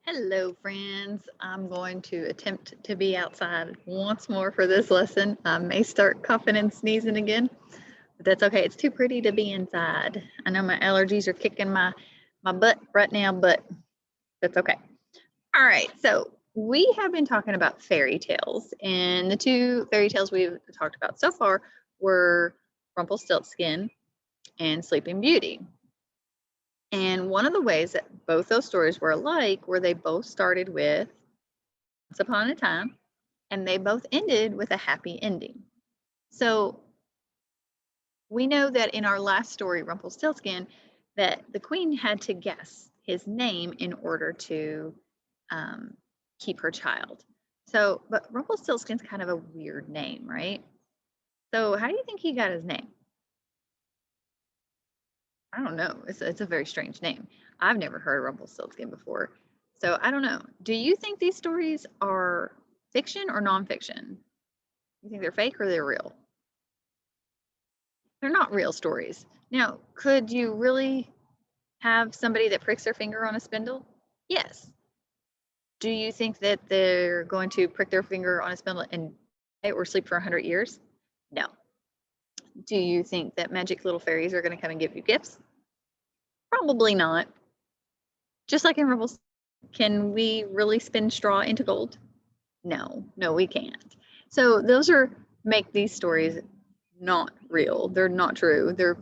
Hello, friends. I'm going to attempt to be outside once more for this lesson. I may start coughing and sneezing again, but that's okay. It's too pretty to be inside. I know my allergies are kicking my butt right now, but that's okay. All right, so we have been talking about fairy tales, and the two fairy tales we've talked about so far were Rumpelstiltskin and Sleeping Beauty. And one of the ways that both those stories were alike were they both started with once upon a time, and they both ended with a happy ending. So we know that in our last story, Rumpelstiltskin, that the queen had to guess his name in order to um, keep her child. So, but Rumpelstiltskin's kind of a weird name, right? So, how do you think he got his name? I don't know. It's a very strange name. I've never heard of Rumpelstiltskin before. So, I don't know. Do you think these stories are fiction or nonfiction? You think they're fake or they're real? They're not real stories. Now, could you really have somebody that pricks their finger on a spindle? Yes. Do you think that they're going to prick their finger on a spindle and or sleep for 100 years? No. Do you think that magic little fairies are going to come and give you gifts? Probably not. Just like in Rebels, can we really spin straw into gold? No, we can't. So those are make these stories not real. They're not true. They're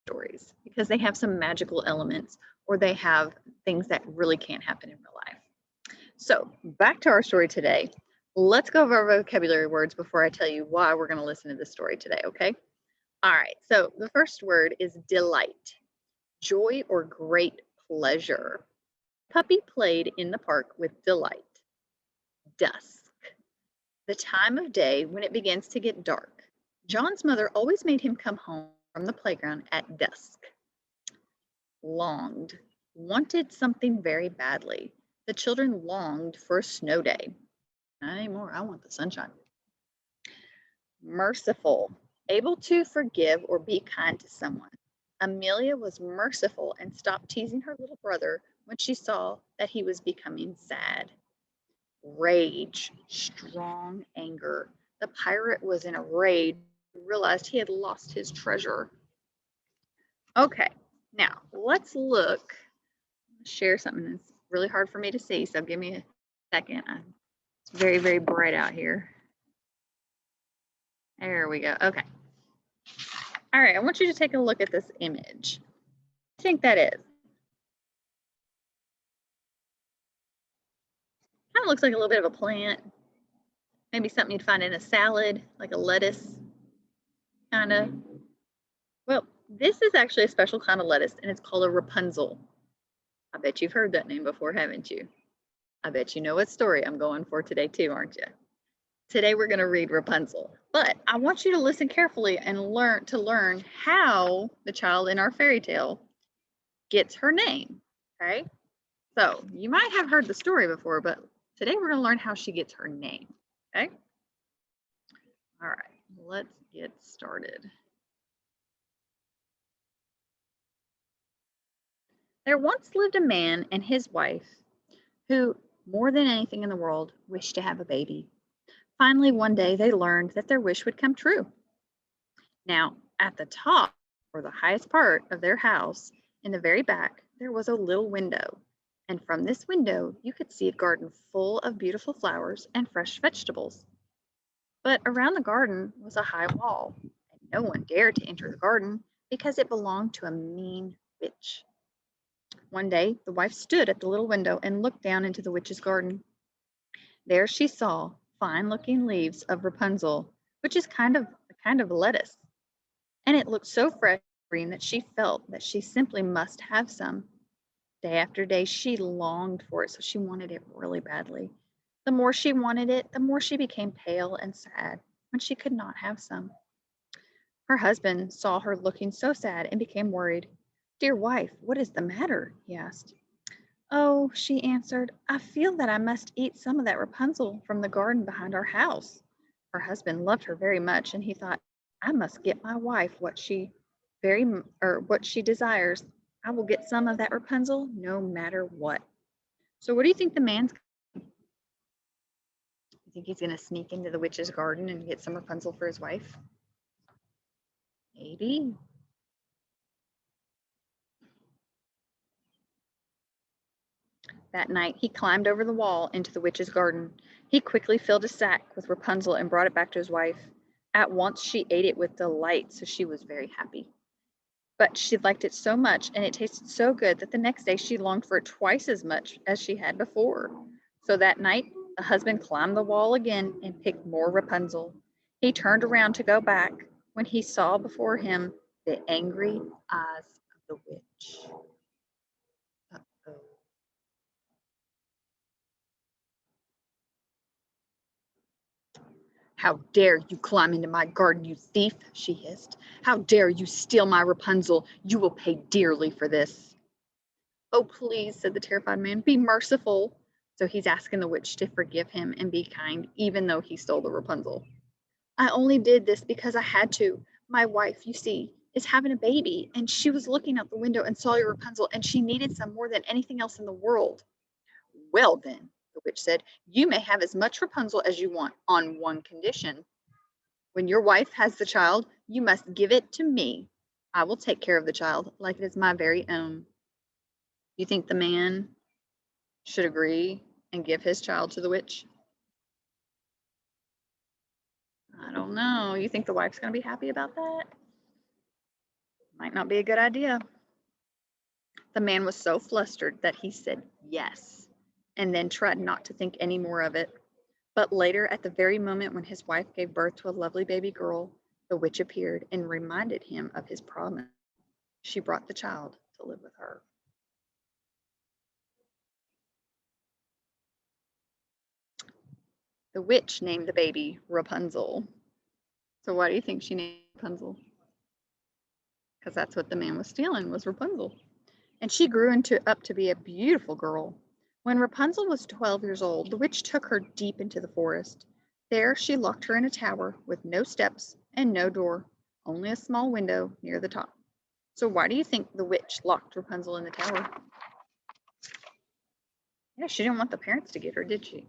stories because they have some magical elements or they have things that really can't happen in real life. So back to our story today. Let's go over our vocabulary words before I tell you why we're going to listen to this story today, okay? All right, so the first word is delight, joy or great pleasure. Puppy played in the park with delight. Dusk, the time of day when it begins to get dark. John's mother always made him come home from the playground at dusk. Longed, wanted something very badly. The children longed for a snow day. Not anymore, I want the sunshine. Merciful, able to forgive or be kind to someone. Amelia was merciful and stopped teasing her little brother when she saw that he was becoming sad. Rage, strong anger. The pirate was in a rage. He realized he had lost his treasure. Okay, now let's look. Share something that's really hard for me to see, so give me a second. It's very, very bright out here. There we go. Okay. All right, I want you to take a look at this image. What do you think that is? Kind of looks like a little bit of a plant. Maybe something you'd find in a salad, like a lettuce, kind of. Well, this is actually a special kind of lettuce, and it's called a Rapunzel. I bet you've heard that name before, haven't you? I bet you know what story I'm going for today too, aren't you? Today we're going to read Rapunzel, but I want you to listen carefully and learn how the child in our fairy tale gets her name, okay? So you might have heard the story before, but today we're going to learn how she gets her name, okay? All right, let's get started. There once lived a man and his wife who, more than anything in the world, wished to have a baby. Finally, one day they learned that their wish would come true. Now, at the top, or the highest part of their house, in the very back, there was a little window. And from this window, you could see a garden full of beautiful flowers and fresh vegetables. But around the garden was a high wall, and no one dared to enter the garden because it belonged to a mean witch. One day, the wife stood at the little window and looked down into the witch's garden. There she saw fine-looking leaves of Rapunzel, which is kind of a lettuce, and it looked so fresh and green that she felt that she simply must have some. Day after day, she longed for it, so she wanted it really badly. The more she wanted it, the more she became pale and sad when she could not have some. Her husband saw her looking so sad and became worried. "Dear wife, what is the matter?" he asked. "Oh," she answered, "I feel that I must eat some of that Rapunzel from the garden behind our house." Her husband loved her very much, and he thought, "I must get my wife what she desires. I will get some of that Rapunzel no matter what." So what do you think the man's? You think he's going to sneak into the witch's garden and get some Rapunzel for his wife? Maybe. That night, he climbed over the wall into the witch's garden. He quickly filled a sack with Rapunzel and brought it back to his wife. At once, she ate it with delight, so she was very happy. But she liked it so much and it tasted so good that the next day she longed for it twice as much as she had before. So that night, the husband climbed the wall again and picked more Rapunzel. He turned around to go back when he saw before him the angry eyes of the witch. Uh-oh. How dare you climb into my garden, you thief, she hissed. How dare you steal my Rapunzel? You will pay dearly for this. Oh, please, said the terrified man, be merciful. So he's asking the witch to forgive him and be kind, even though he stole the Rapunzel. I only did this because I had to. My wife, you see, is having a baby, and she was looking out the window and saw your Rapunzel, and she needed some more than anything else in the world. Well, then, the witch said, you may have as much Rapunzel as you want on one condition. When your wife has the child, you must give it to me. I will take care of the child like it is my very own. You think the man should agree and give his child to the witch? I don't know. You think the wife's going to be happy about that? Might not be a good idea. The man was so flustered that he said yes, and then tried not to think any more of it. But later, at the very moment when his wife gave birth to a lovely baby girl, the witch appeared and reminded him of his promise. She brought the child to live with her. The witch named the baby Rapunzel. So why do you think she named Rapunzel? Because that's what the man was stealing, was Rapunzel. And she grew up to be a beautiful girl. When Rapunzel was 12 years old, the witch took her deep into the forest. There she locked her in a tower with no steps and no door, only a small window near the top. So why do you think the witch locked Rapunzel in the tower? Yeah, she didn't want the parents to get her, did she?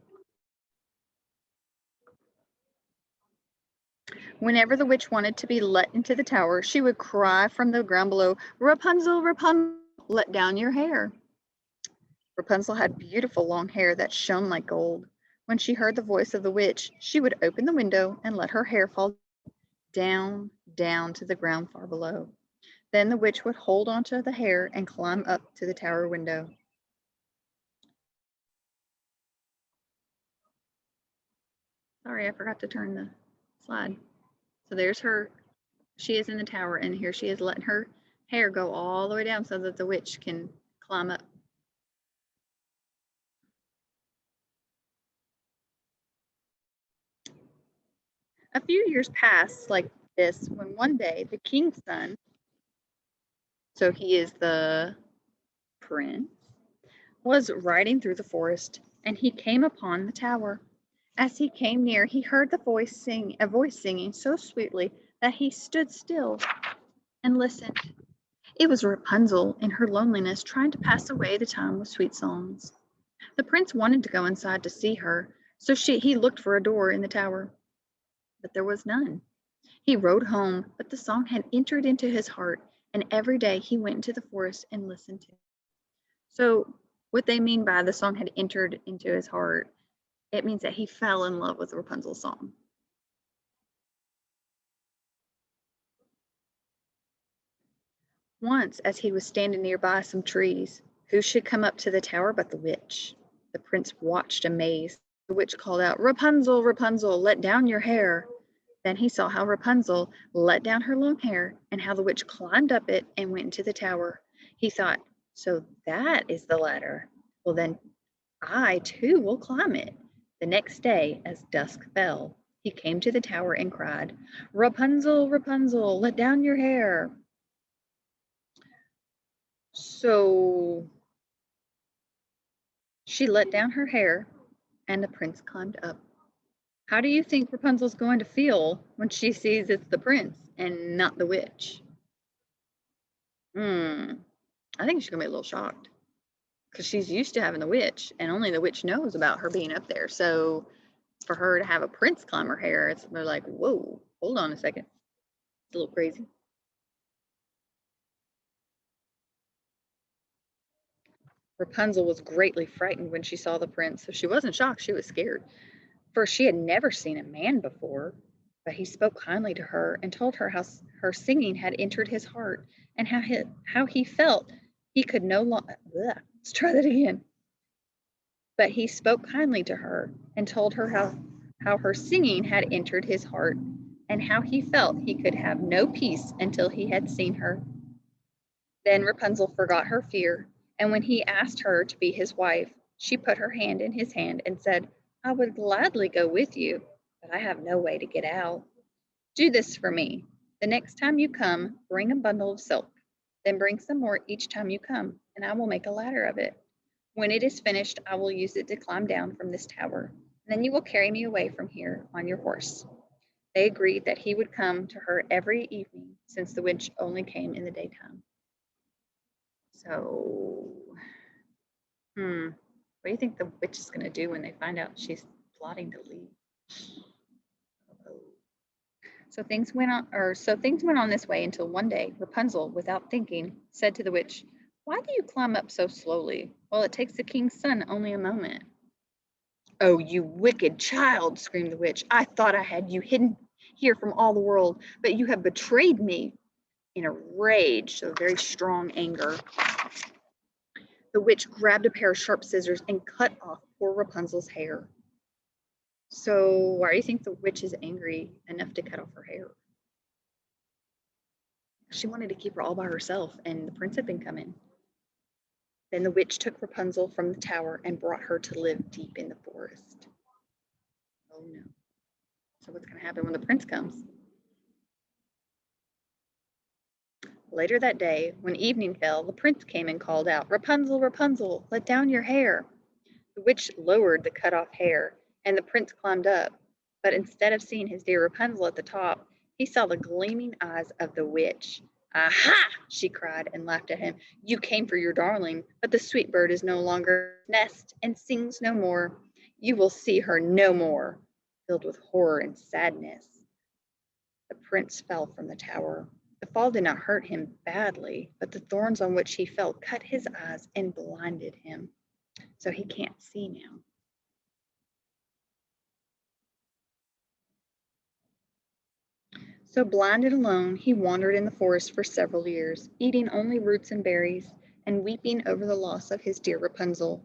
Whenever the witch wanted to be let into the tower, she would cry from the ground below, Rapunzel, Rapunzel, let down your hair. Rapunzel had beautiful long hair that shone like gold. When she heard the voice of the witch, she would open the window and let her hair fall down, down to the ground far below. Then the witch would hold onto the hair and climb up to the tower window. Sorry, I forgot to turn the slide. So there's her. She is in the tower, and here she is letting her hair go all the way down so that the witch can climb up. A few years passed like this when one day the king's son, so he is the prince, was riding through the forest, and he came upon the tower. As he came near, he heard a voice singing so sweetly that he stood still and listened. It was Rapunzel in her loneliness trying to pass away the time with sweet songs. The prince wanted to go inside to see her, so he looked for a door in the tower, but there was none. He rode home, but the song had entered into his heart, and every day he went into the forest and listened to it. So, what they mean by the song had entered into his heart, it means that he fell in love with Rapunzel's song. Once, as he was standing nearby some trees, who should come up to the tower but the witch? The prince watched amazed. The witch called out, Rapunzel, Rapunzel, let down your hair. Then he saw how Rapunzel let down her long hair and how the witch climbed up it and went into the tower. He thought, so that is the ladder. Well, then I too will climb it. The next day, as dusk fell, he came to the tower and cried, Rapunzel, Rapunzel, let down your hair. So she let down her hair and the prince climbed up. How do you think Rapunzel's going to feel when she sees it's the prince and not the witch? I think she's going to be a little shocked. because she's used to having the witch, and only the witch knows about her being up there. So for her to have a prince climb her hair, they're like, whoa, hold on a second. It's a little crazy. Rapunzel was greatly frightened when she saw the prince, so she wasn't shocked, she was scared. For she had never seen a man before, but he spoke kindly to her and told her how her singing had entered his heart and how he felt he could no longer. Let's try that again. But he spoke kindly to her and told her how her singing had entered his heart and how he felt he could have no peace until he had seen her. Then Rapunzel forgot her fear, and when he asked her to be his wife, she put her hand in his hand and said, I would gladly go with you, but I have no way to get out. Do this for me. The next time you come, bring a bundle of silk. Then bring some more each time you come, and I will make a ladder of it. When it is finished, I will use it to climb down from this tower. And then you will carry me away from here on your horse. They agreed that he would come to her every evening, since the witch only came in the daytime. So, what do you think the witch is going to do when they find out she's plotting to leave? So things went on this way until one day Rapunzel, without thinking, said to the witch, "Why do you climb up so slowly? Well, it takes the king's son only a moment." "Oh, you wicked child," screamed the witch. "I thought I had you hidden here from all the world, but you have betrayed me." In a rage, so very strong anger, the witch grabbed a pair of sharp scissors and cut off poor Rapunzel's hair. So why do you think the witch is angry enough to cut off her hair? She wanted to keep her all by herself, and the prince had been coming. Then the witch took Rapunzel from the tower and brought her to live deep in the forest. Oh no. So what's going to happen when the prince comes? Later that day, when evening fell, the prince came and called out, "Rapunzel, Rapunzel, let down your hair." The witch lowered the cut off hair, and the prince climbed up. But instead of seeing his dear Rapunzel at the top, he saw the gleaming eyes of the witch. "Aha!" she cried and laughed at him. "You came for your darling, but the sweet bird is no longer in its nest and sings no more. You will see her no more." Filled with horror and sadness, the prince fell from the tower. The fall did not hurt him badly, but the thorns on which he fell cut his eyes and blinded him, so he can't see now. So blind and alone, he wandered in the forest for several years, eating only roots and berries, and weeping over the loss of his dear Rapunzel.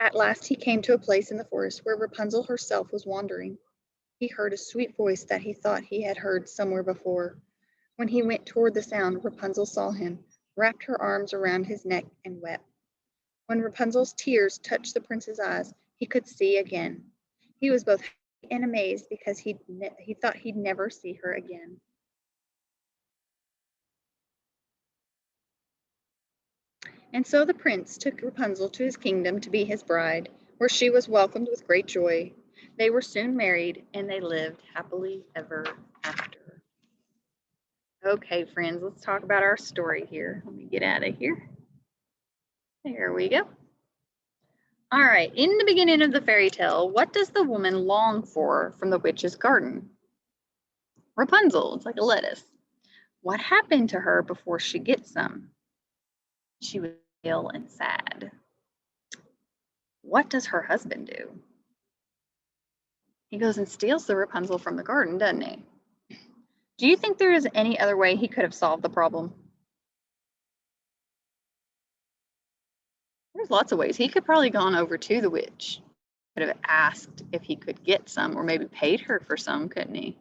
At last he came to a place in the forest where Rapunzel herself was wandering. He heard a sweet voice that he thought he had heard somewhere before. When he went toward the sound, Rapunzel saw him, wrapped her arms around his neck, and wept. When Rapunzel's tears touched the prince's eyes, he could see again. He was both happy and amazed because he thought he'd never see her again. And so the prince took Rapunzel to his kingdom to be his bride, where she was welcomed with great joy. They were soon married, and they lived happily ever after. Okay, friends, let's talk about our story here. Let me get out of here. There we go. All right, in the beginning of the fairy tale, what does the woman long for from the witch's garden? Rapunzel. It's like a lettuce. What happened to her before she gets some? She was ill and sad. What does her husband do? He goes and steals the Rapunzel from the garden, doesn't he? Do you think there is any other way he could have solved the problem? There's lots of ways. He could probably gone over to the witch, could have asked if he could get some, or maybe paid her for some, couldn't he?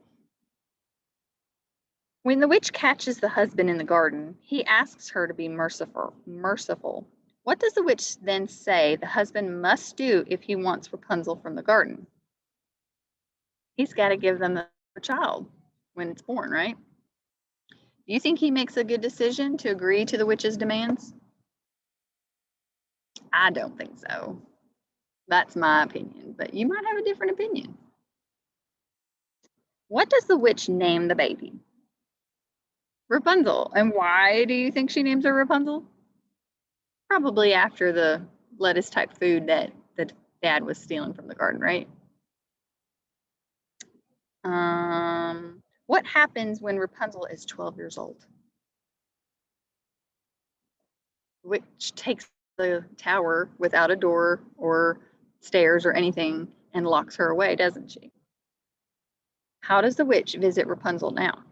When the witch catches the husband in the garden, he asks her to be merciful. What does the witch then say the husband must do if he wants Rapunzel from the garden? He's got to give them the child when it's born, right? Do you think he makes a good decision to agree to the witch's demands? I don't think so. That's my opinion, but you might have a different opinion. What does the witch name the baby? Rapunzel. And why do you think she names her Rapunzel? Probably after the lettuce type food that the dad was stealing from the garden, right? What happens when Rapunzel is 12 years old? Which takes the tower without a door or stairs or anything and locks her away, doesn't she? How does the witch visit Rapunzel now?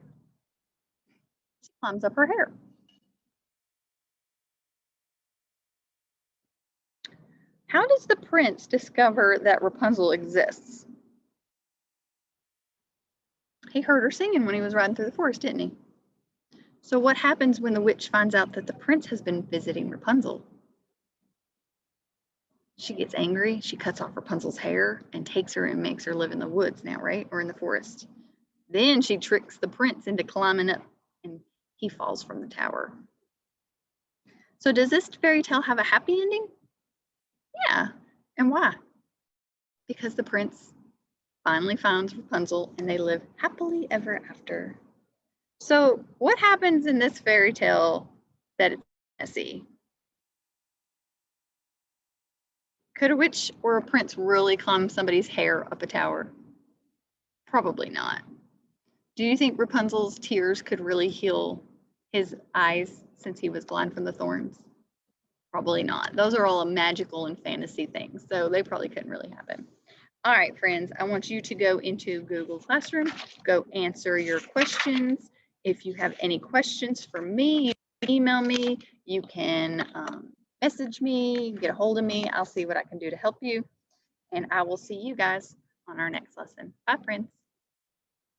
She climbs up her hair. How does the prince discover that Rapunzel exists? He heard her singing when he was riding through the forest, didn't he? So what happens when the witch finds out that the prince has been visiting Rapunzel? She gets angry, she cuts off Rapunzel's hair and takes her and makes her live in the woods now, right? Or in the forest. Then she tricks the prince into climbing up and he falls from the tower. So does this fairy tale have a happy ending? Yeah. And why? Because the prince finally finds Rapunzel and they live happily ever after. So what happens in this fairy tale that it's messy? Could a witch or a prince really climb somebody's hair up a tower? Probably not. Do you think Rapunzel's tears could really heal his eyes since he was blind from the thorns? Probably not. Those are all magical and fantasy things, so they probably couldn't really happen. All right, friends, I want you to go into Google Classroom, go answer your questions. If you have any questions for me, you can email me, you can message me, get a hold of me. I'll see what I can do to help you. And I will see you guys on our next lesson. Bye, friends.